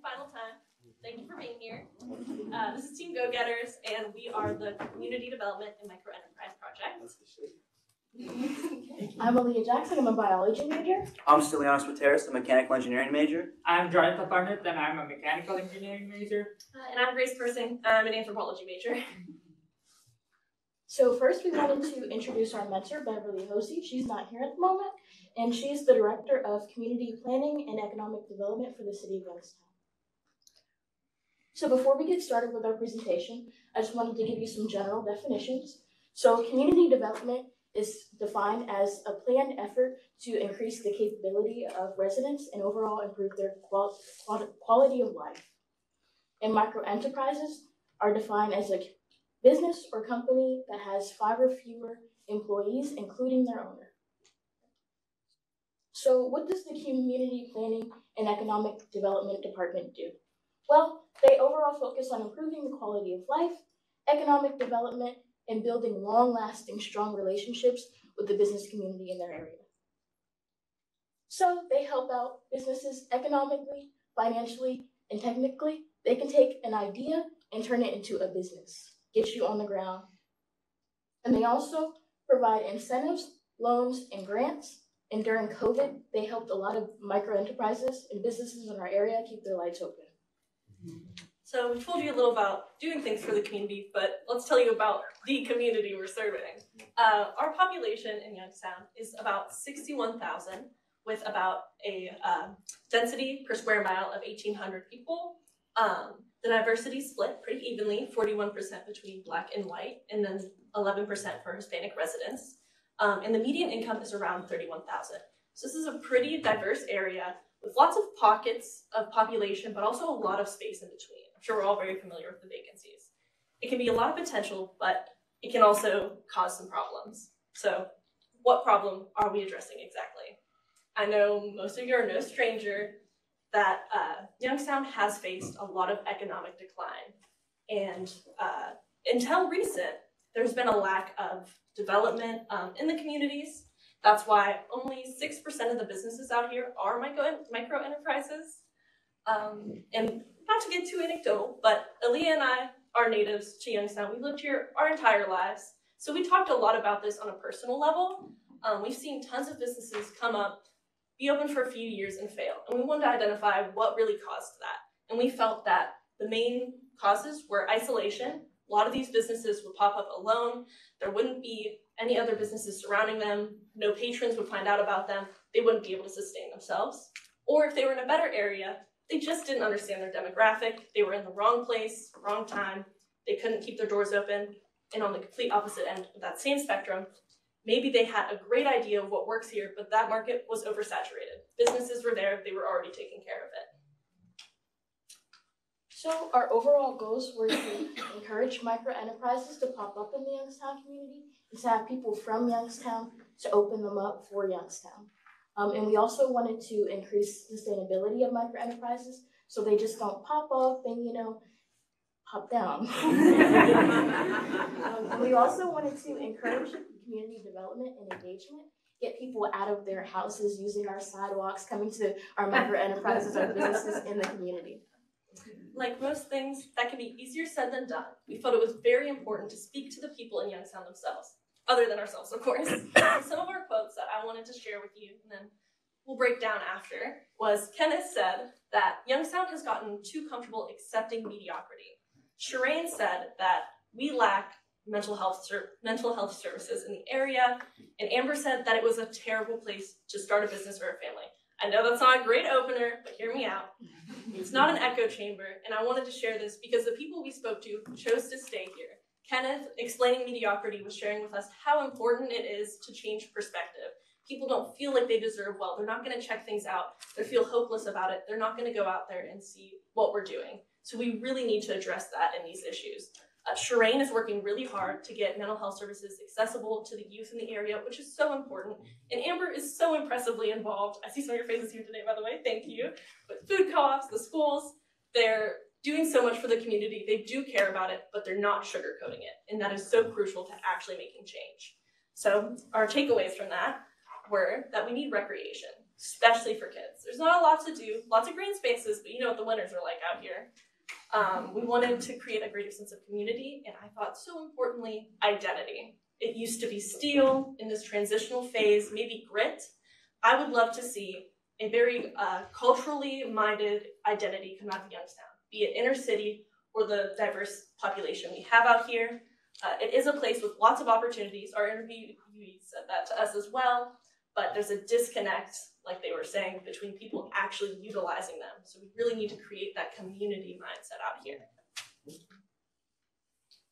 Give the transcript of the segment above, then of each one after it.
final time. Thank you for being here. This is Team Go-Getters, and we are the Community Development and Microenterprise Project. I'm Aaliyah Jackson. I'm a biology major. I'm Stylianos Pateras, a mechanical engineering major. I'm Jayanta, Pandit, and I'm a mechanical engineering major. And I'm Persing. I'm an anthropology major. So first we wanted to introduce our mentor, Beverly Hosey. She's not here at the moment, and she's the Director of Community Planning and Economic Development for the City of Youngstown. So before we get started with our presentation, I just wanted to give you some general definitions. So community development is defined as a planned effort to increase the capability of residents and overall improve their quality of life. And microenterprises are defined as a business or company that has 5 or fewer employees, including their owner. So what does the Community Planning and Economic Development Department do? Well, they overall focus on improving the quality of life, economic development, and building long-lasting, strong relationships with the business community in their area. So they help out businesses economically, financially, and technically. They can take an idea and turn it into a business, get you on the ground. And they also provide incentives, loans, and grants. And during COVID, they helped a lot of microenterprises and businesses in our area keep their lights open. So we told you a little about doing things for the community, but let's tell you about the community we're serving. Our population in Youngstown is about 61,000, with about a density per square mile of 1,800 people. The diversity split pretty evenly, 41% between Black and white, and then 11% for Hispanic residents. And the median income is around 31,000. So this is a pretty diverse area with lots of pockets of population, but also a lot of space in between. I'm sure we're all very familiar with the vacancies. It can be a lot of potential, but it can also cause some problems. So what problem are we addressing exactly? I know most of you are no stranger that Youngstown has faced a lot of economic decline. And until recent, there's been a lack of development in the communities. That's why only 6% of the businesses out here are micro enterprises. And not to get too anecdotal, but Aaliyah and I are natives to Youngstown. We've lived here our entire lives. So we talked a lot about this on a personal level. We've seen tons of businesses come up, be open for a few years and fail. And we wanted to identify what really caused that. And we felt that the main causes were isolation. A lot of these businesses would pop up alone. There wouldn't be any other businesses surrounding them. No patrons would find out about them. They wouldn't be able to sustain themselves. Or if they were in a better area, they just didn't understand their demographic. They were in the wrong place, wrong time. They couldn't keep their doors open. And on the complete opposite end of that same spectrum, maybe they had a great idea of what works here, but that market was oversaturated. Businesses were there, they were already taking care of it. So our overall goals were to encourage microenterprises to pop up in the Youngstown community and to have people from Youngstown to open them up for Youngstown. And we also wanted to increase sustainability of microenterprises so they just don't pop up and, pop down. And we also wanted to encourage community development and engagement, get people out of their houses, using our sidewalks, coming to our microenterprises, our businesses in the community. Like most things, that can be easier said than done. We felt it was very important to speak to the people in Youngstown themselves, other than ourselves, of course. Some of our quotes that I wanted to share with you, and then we'll break down after, was Kenneth said that Youngstown has gotten too comfortable accepting mediocrity. Shireen said that we lack mental health services in the area, and Amber said that it was a terrible place to start a business or a family. I know that's not a great opener, but hear me out. It's not an echo chamber, and I wanted to share this because the people we spoke to chose to stay here. Kenneth, explaining mediocrity, was sharing with us how important it is to change perspective. People don't feel like they deserve well. They're not going to check things out. They feel hopeless about it. They're not going to go out there and see what we're doing. So we really need to address that in these issues. Shireen is working really hard to get mental health services accessible to the youth in the area, which is so important. And Amber is so impressively involved. I see some of your faces here today, by the way, thank you. With food co-ops, the schools, they're doing so much for the community. They do care about it, but they're not sugarcoating it. And that is so crucial to actually making change. So our takeaways from that were that we need recreation. especially for kids. There's not a lot to do, lots of green spaces, but you know what the winters are like out here. We wanted to create a greater sense of community, and I thought, so importantly, identity. It used to be steel in this transitional phase, maybe grit. I would love to see a very culturally minded identity come out of Youngstown, be it inner city or the diverse population we have out here. It is a place with lots of opportunities. Our interviewee said that to us as well, but there's a disconnect, like they were saying, between people actually utilizing them. So we really need to create that community mindset out here.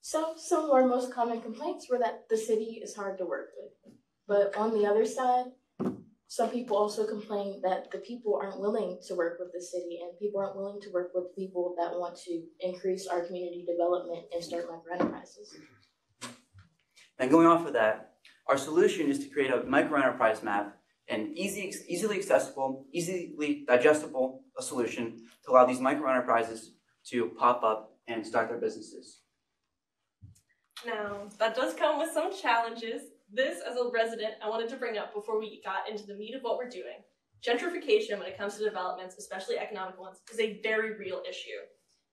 So some of our most common complaints were that the city is hard to work with. But on the other side, some people also complain that the people aren't willing to work with the city, and people aren't willing to work with people that want to increase our community development and start microenterprises. And going off of that, our solution is to create a microenterprise map, an easily accessible, easily digestible solution to allow these microenterprises to pop up and start their businesses. Now, that does come with some challenges. This, as a resident, I wanted to bring up before we got into the meat of what we're doing. Gentrification, when it comes to developments, especially economic ones, is a very real issue.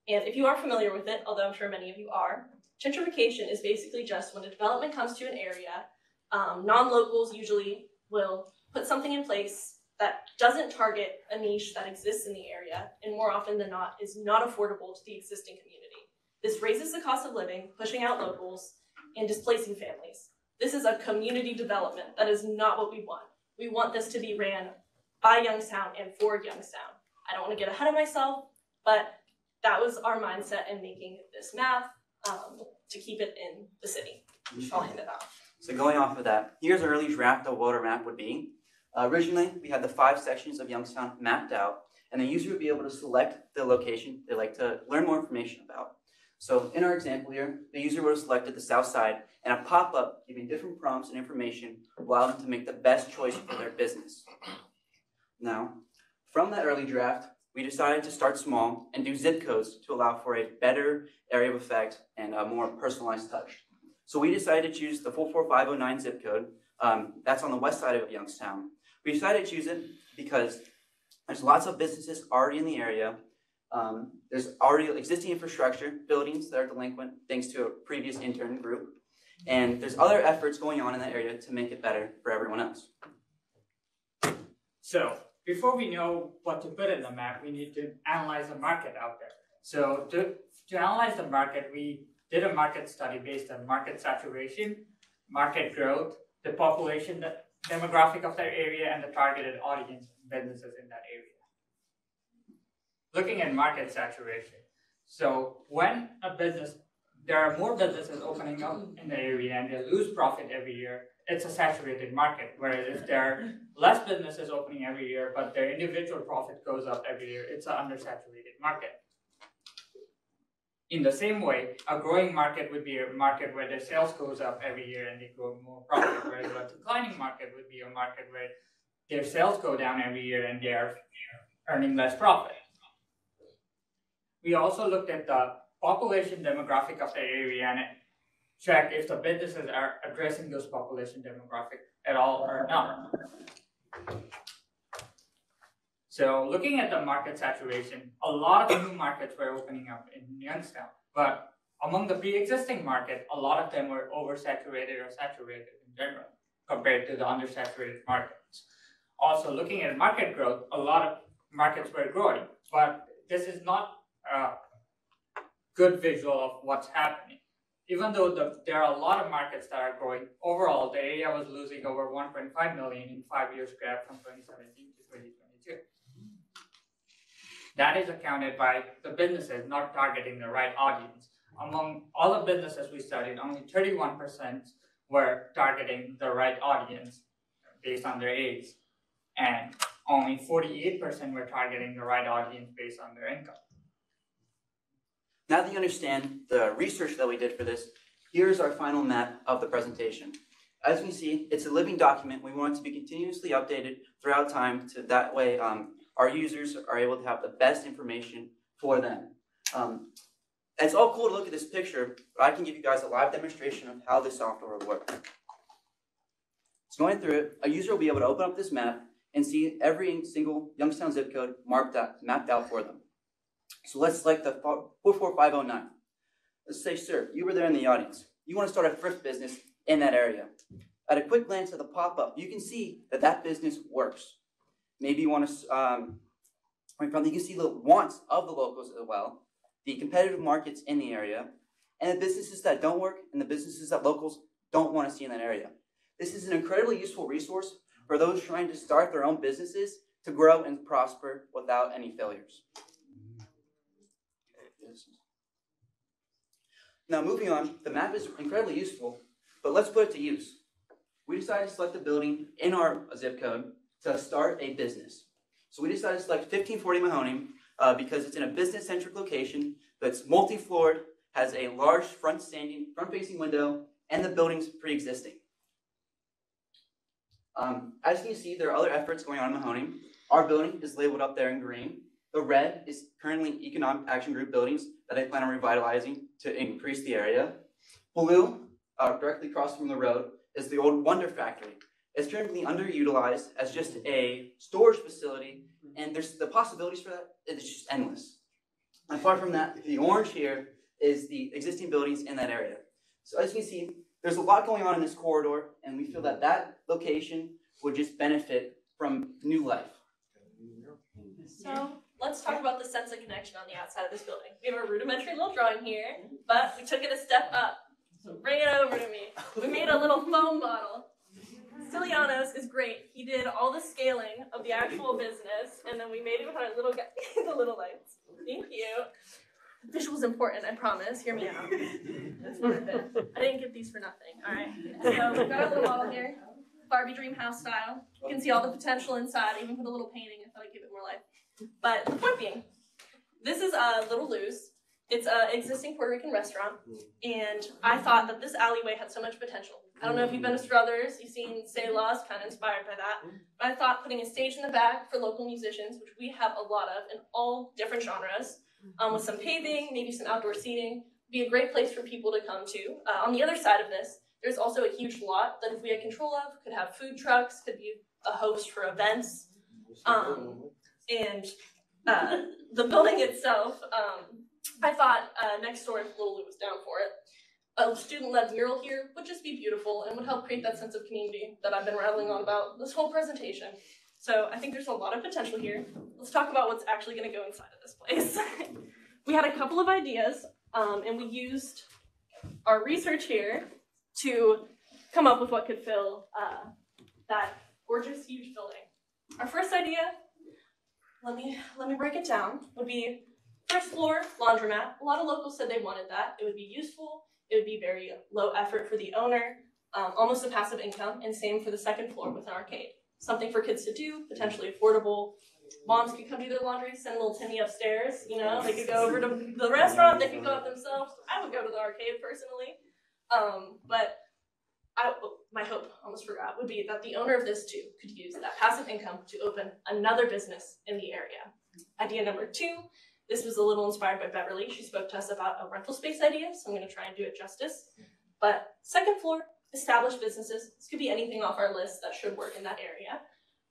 And if you are familiar with it, although I'm sure many of you are, gentrification is basically just when a development comes to an area, non-locals usually will put something in place that doesn't target a niche that exists in the area, and more often than not is not affordable to the existing community. This raises the cost of living, pushing out locals, and displacing families. This is a community development. That is not what we want. We want this to be ran by Youngstown and for Youngstown. I don't want to get ahead of myself, but that was our mindset in making this map to keep it in the city. I'll hand it off. So going off of that, here's an early draft of what our map would be. Originally, we had the 5 sections of Youngstown mapped out, and the user would be able to select the location they'd like to learn more information about. So in our example here, the user would have selected the south side, and a pop-up giving different prompts and information will allow them to make the best choice for their business. Now, from that early draft, we decided to start small and do zip codes to allow for a better area of effect and a more personalized touch. So we decided to choose the 44509 zip code. That's on the west side of Youngstown. We decided to choose it because there's lots of businesses already in the area. There's already existing infrastructure, buildings that are delinquent thanks to a previous intern group. And there's other efforts going on in that area to make it better for everyone else. So before we know what to put in the map, we need to analyze the market out there. So to analyze the market, we did a market study based on market saturation, market growth, the population, the demographic of that area, and the targeted audience businesses in that area. Looking at market saturation. So when there are more businesses opening up in the area and they lose profit every year, it's a saturated market. Whereas if there are less businesses opening every year, but their individual profit goes up every year, it's an undersaturated market. In the same way, a growing market would be a market where their sales goes up every year and they grow more profit, whereas a declining market would be a market where their sales go down every year and they are earning less profit. We also looked at the population demographic of the area and checked if the businesses are addressing those population demographic at all or not. So looking at the market saturation, a lot of new markets were opening up in Youngstown, but among the pre-existing market, a lot of them were oversaturated or saturated in general compared to the undersaturated markets. Also looking at market growth, a lot of markets were growing, but this is not a good visual of what's happening. Even though there are a lot of markets that are growing, overall the area was losing over 1.5 million in 5 years graph from 2017 to 2022. That is accounted by the businesses not targeting the right audience. Among all the businesses we studied, only 31% were targeting the right audience based on their age, and only 48% were targeting the right audience based on their income. Now that you understand the research that we did for this, here's our final map of the presentation. As we see, it's a living document. We want it to be continuously updated throughout time, to that way our users are able to have the best information for them. It's all cool to look at this picture, but I can give you guys a live demonstration of how this software will work. So going through it, a user will be able to open up this map and see every single Youngstown zip code mapped out for them. So let's select the 44509. Let's say, sir, you were there in the audience. You want to start a thrift business in that area. At a quick glance at the pop-up, you can see that that business works. Maybe you want to, you can see the wants of the locals as well, the competitive markets in the area, and the businesses that don't work and the businesses that locals don't want to see in that area. This is an incredibly useful resource for those trying to start their own businesses to grow and prosper without any failures. Now moving on, the map is incredibly useful, but let's put it to use. We decided to select a building in our zip code to start a business. So we decided to select 1540 Mahoning because it's in a business-centric location that's multi-floored, has a large front-facing window, and the building's pre-existing. As you can see, there are other efforts going on in Mahoning. Our building is labeled up there in green. The red is currently Economic Action Group buildings that they plan on revitalizing to increase the area. Blue, directly across from the road, is the old Wonder Factory. It's currently underutilized as just a storage facility, and there's the possibilities for that, it's just endless. Apart from that, the orange here is the existing buildings in that area. So as you can see, there's a lot going on in this corridor, and we feel that that location would just benefit from new life. So let's talk about the sense of connection on the outside of this building. We have a rudimentary little drawing here, but we took it a step up. So bring it over to me. We made a little foam bottle. Stylianos is great. He did all the scaling of the actual business, and then we made it with our little guy, the little lights. Thank you. Visual's important, I promise. Hear me out. That's worth it. I didn't get these for nothing. All right. So we've got our little bottle here, Barbie Dream House style. You can see all the potential inside. I even put a little painting. I thought I'd give it more life. But the point being, this is Little Lou's. It's an existing Puerto Rican restaurant, and I thought that this alleyway had so much potential. I don't know if you've been to Struthers, you've seen Say Lost, kind of inspired by that. But I thought putting a stage in the back for local musicians, which we have a lot of in all different genres, with some paving, maybe some outdoor seating, would be a great place for people to come to. On the other side of this, there's also a huge lot that if we had control of, could have food trucks, could be a host for events. And the building itself, I thought next door, if Little Lou was down for it, a student-led mural here would just be beautiful and would help create that sense of community that I've been rattling on about this whole presentation. So I think there's a lot of potential here. Let's talk about what's actually going to go inside of this place. We had a couple of ideas, and we used our research here to come up with what could fill that gorgeous, huge building. Our first idea, let me break it down, would be first floor laundromat. A lot of locals said they wanted that. It would be useful. It would be very low effort for the owner, almost a passive income, and same for the second floor with an arcade. Something for kids to do, potentially affordable. Moms could come do their laundry, send little Timmy upstairs, you know, they could go over to the restaurant, they could go up themselves. I would go to the arcade personally. But my hope, almost forgot, would be that the owner of this too could use that passive income to open another business in the area. Idea number two, this was a little inspired by Beverly. She spoke to us about a rental space idea, so I'm going to try and do it justice. But second floor, established businesses. This could be anything off our list that should work in that area.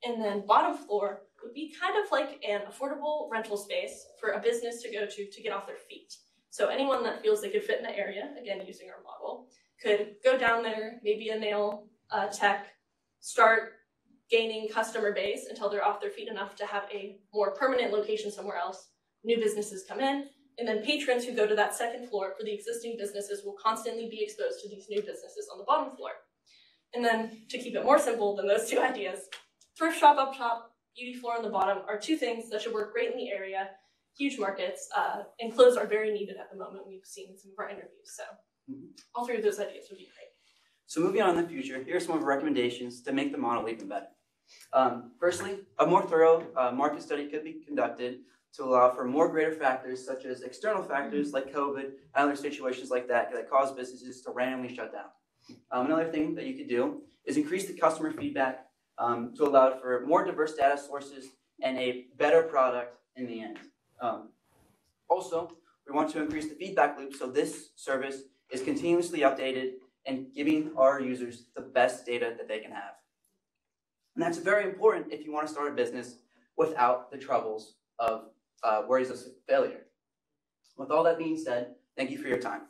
And then bottom floor would be kind of like an affordable rental space for a business to go to get off their feet. So anyone that feels they could fit in the area, again, using our model, could go down there, maybe a nail tech, start gaining customer base until they're off their feet enough to have a more permanent location somewhere else. New businesses come in, and then patrons who go to that second floor for the existing businesses will constantly be exposed to these new businesses on the bottom floor. And then, to keep it more simple than those two ideas, thrift shop up top, beauty floor on the bottom are two things that should work great in the area. Huge markets, and clothes are very needed at the moment. We've seen some of our interviews, so all three of those ideas would be great. So moving on in the future, here are some of our recommendations to make the model even better. Firstly, a more thorough market study could be conducted to allow for more greater factors such as external factors like COVID and other situations like that that cause businesses to randomly shut down. Another thing that you could do is increase the customer feedback to allow for more diverse data sources and a better product in the end. Also, we want to increase the feedback loop so this service is continuously updated and giving our users the best data that they can have. And that's very important if you want to start a business without the troubles of worries of failure. With all that being said, thank you for your time.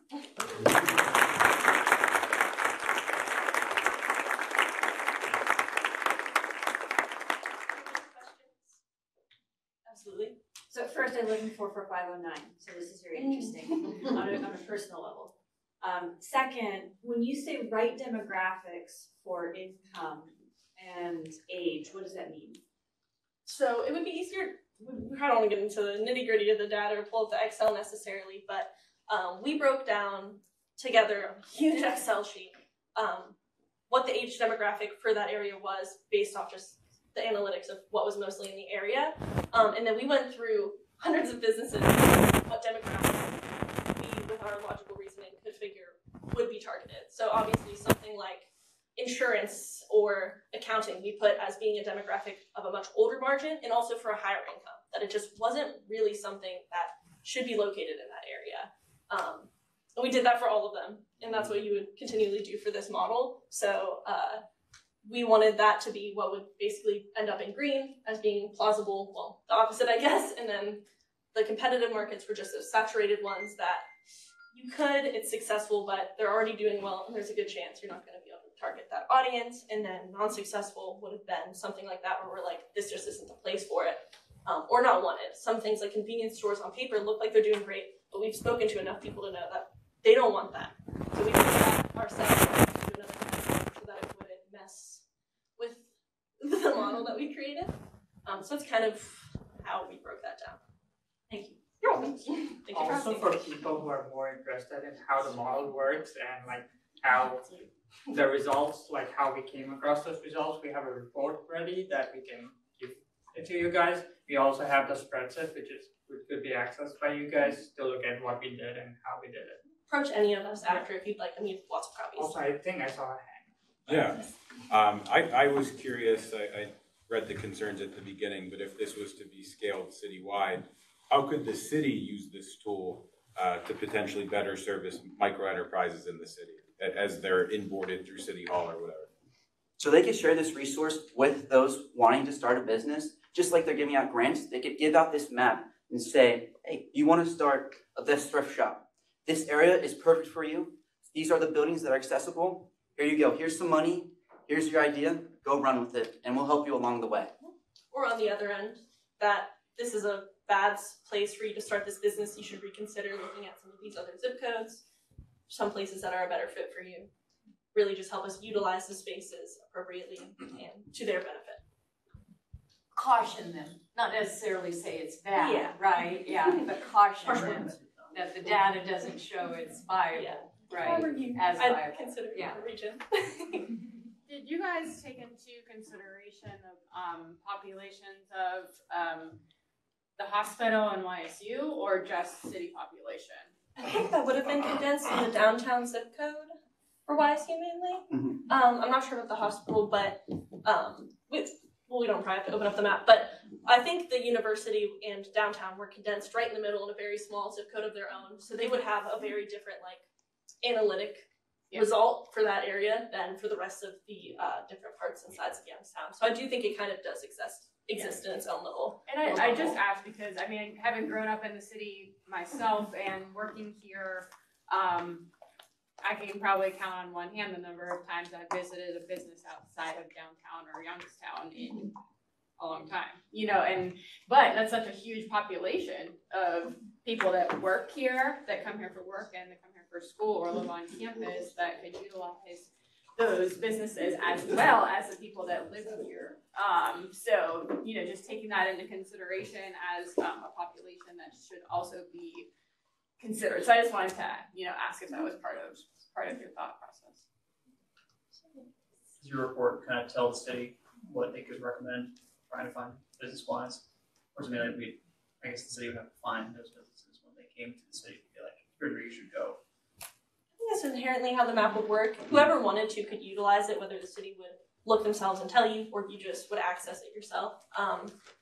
Absolutely. So first, I'm looking for 509, so this is very interesting on a personal level. Second, when you say right demographics for income and age, what does that mean? So it would be easier, we kind of want to get into the nitty gritty of the data or pull up the Excel necessarily, but we broke down together a huge Excel sheet what the age demographic for that area was based off just the analytics of what was mostly in the area. And then we went through hundreds of businesses, what demographics we, with our logical reasoning, could figure would be targeted. So obviously something like insurance or accounting we put as being a demographic of a much older margin and also for a higher income, that it just wasn't really something that should be located in that area. And we did that for all of them, and that's what you would continually do for this model. So we wanted that to be what would basically end up in green as being plausible, well, the opposite, I guess, and then the competitive markets were just those saturated ones that you could, it's successful, but they're already doing well, and there's a good chance you're not going to be able to target that audience. And then non-successful would have been something like that where we're like, this just isn't the place for it, or not wanted. Some things like convenience stores on paper look like they're doing great, but we've spoken to enough people to know that they don't want that. So we did that ourselves to do another test so that it wouldn't mess with the model that we created. So it's kind of how we broke that down. Thank you. You're welcome. Thank you for Also asking. for people who are more interested in how the model works and like how the results, like how we came across those results, we have a report ready that we can give it to you guys. We also have the spreadsheet, which could be accessed by you guys to look at what we did and how we did it. Approach any of us after if you'd like. I mean, lots of copies. Also, I think I saw a hand. Yeah, I was curious, I read the concerns at the beginning, but if this was to be scaled citywide, how could the city use this tool to potentially better service microenterprises in the city as they're inboarded through City Hall or whatever? So they could share this resource with those wanting to start a business, just like they're giving out grants. They could give out this map and say, hey, you want to start this thrift shop. This area is perfect for you. These are the buildings that are accessible. Here you go. Here's some money. Here's your idea. Go run with it, and we'll help you along the way. Or on the other end, that this is a bad place for you to start this business. You should reconsider looking at some of these other zip codes, some places that are a better fit for you. Really just help us utilize the spaces appropriately and to their benefit. Caution them, not necessarily say it's bad, Yeah. right? Yeah, but caution Harsh them words. that the data doesn't show it's viable, Yeah. right? As I'd viable. consider it Yeah. a region. Did you guys take into consideration of populations of the hospital and YSU, or just city population? I think that would have been condensed in the downtown zip code for YSU mainly. Mhm. I'm not sure about the hospital, but we don't probably have to open up the map, but I think the university and downtown were condensed right in the middle in a very small zip code of their own. So they would have a very different like analytic result for that area than for the rest of the different parts and sides of Youngstown. So I do think it kind of does exist in its own little. And I just asked because, I mean, having grown up in the city myself and working here, I can probably count on one hand the number of times I've visited a business outside of downtown or Youngstown in a long time, you know, but that's such a huge population of people that work here, that come here for work and that come here for school or live on campus that could utilize those businesses as well as the people that live here. So, you know, just taking that into consideration as a population that should also be considered. So I just wanted to, you know, ask if that was part of your thought process. Does your report kind of tell the city what they could recommend trying to find business-wise? Or something like I guess the city would have to find those businesses when they came to the city to be like, here's where you should go. I think that's inherently how the map would work. Whoever wanted to could utilize it, whether the city would look themselves and tell you, or you just would access it yourself.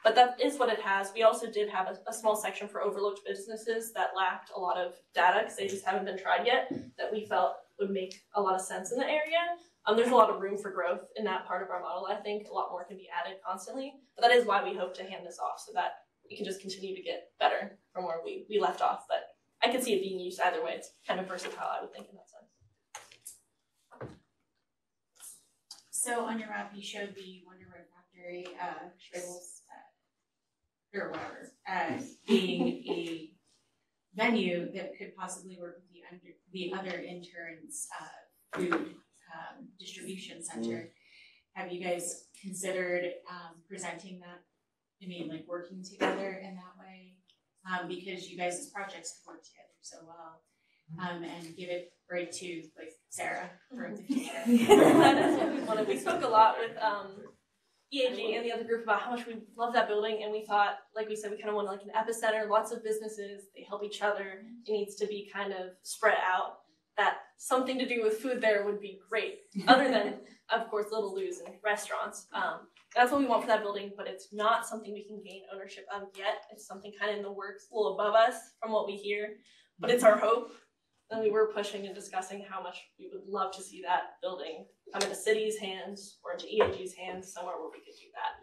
But that is what it has. We also did have a small section for overlooked businesses that lacked a lot of data because they just haven't been tried yet, that we felt would make a lot of sense in the area. There's a lot of room for growth in that part of our model. I think a lot more can be added constantly, but that is why we hope to hand this off so that we can just continue to get better from where we left off. But I could see it being used either way. It's kind of versatile, I would think, in that sense. So on your map, you showed the Wonder Bread Factory, or whatever, being a venue that could possibly work with the other interns' food distribution center. Have you guys considered presenting that? I mean, like working together in that way, because you guys' projects could work together so well, and give it right to like Sarah for the future. That is what we wanted. We spoke a lot with EAG and the other group about how much we love that building, and we thought, like we said, we kind of want like an epicenter, lots of businesses, they help each other. It needs to be kind of spread out. That something to do with food there would be great, other than, of course, Little Lou's and restaurants. That's what we want for that building, but it's not something we can gain ownership of yet. It's something kind of in the works, a little above us from what we hear, but it's our hope. And we were pushing and discussing how much we would love to see that building come into city's hands or into EAG's hands, somewhere where we could do that.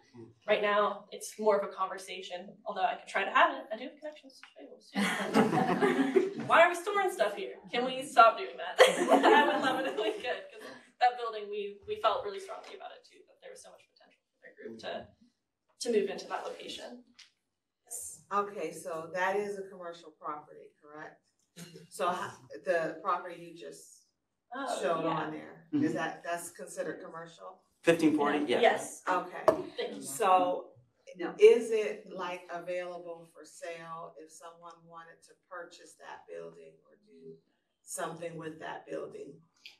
Right now, it's more of a conversation, although I could try to have it. I do have connections to Shayla. Why are we storing stuff here? Can we stop doing that? I would love it if we could, because that building, we felt really strongly about it too, that there was so much potential for their group to move into that location. Okay, so that is a commercial property, correct? So the property you just showed on there, is that's considered commercial? 1540, yeah. Yes. Okay, so is it like available for sale if someone wanted to purchase that building or do something with that building?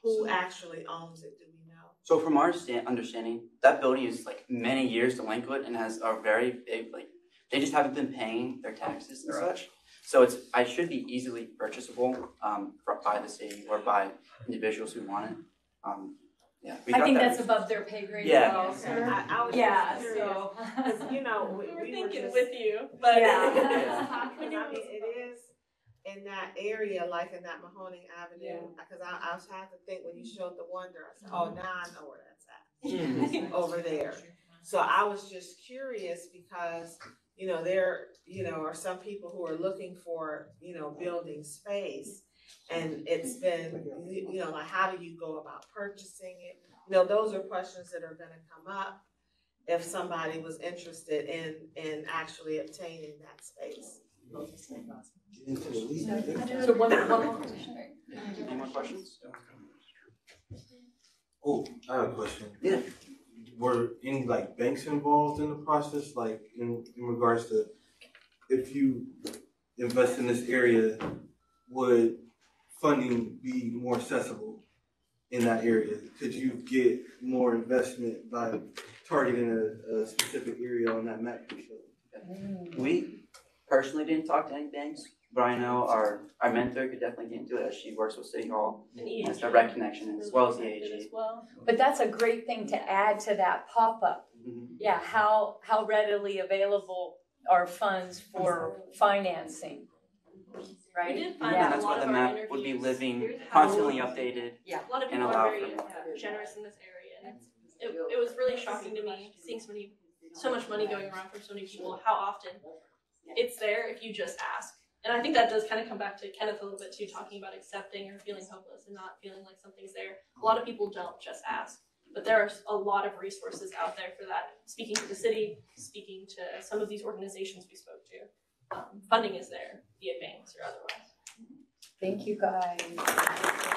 Who actually owns it, do we know? So from our understanding, that building is like many years delinquent and has a very big, like, they just haven't been paying their taxes and such. So I should be easily purchasable by the city or by individuals who want it. Yeah, I think that's above their pay grade as well, sir. I was Yeah, just curious, so. 'cause, you know, We were thinking just, with you, but Yeah. I mean, it is in that area, like in that Mahoning Avenue, because I was had to think when you showed the Wonder, I said, oh, now I know where that's at, over there. So I was just curious because, you know, there, you know, are some people who are looking for, you know, building space. And it's been, you know, like, how do you go about purchasing it? You know, those are questions that are gonna come up if somebody was interested in actually obtaining that space. So one more question. Any more questions? Oh, I have a question. Yeah. Were any like banks involved in the process, like in regards to if you invest in this area, would funding be more accessible in that area? Could you get more investment by targeting a specific area on that map you showed? We personally didn't talk to any banks, but I know our mentor could definitely get into it as she works with City Hall. And Has direct connection as well as the AG. as well. But that's a great thing to add to that pop-up. Mhm. Yeah, how readily available are funds for financing, right? We did find Yeah. out That's a why lot the of map our would be interviews, living, how constantly updated. a lot of and people allow are very for- generous in this area, and it was really shocking to me seeing so much money going around from so many people. How often it's there if you just ask, and I think that does kind of come back to Kenneth a little bit too, talking about accepting or feeling hopeless and not feeling like something's there. A lot of people don't just ask, but there are a lot of resources out there for that. Speaking to the city, speaking to some of these organizations we spoke to, funding is there via banks or otherwise. Thank you, guys.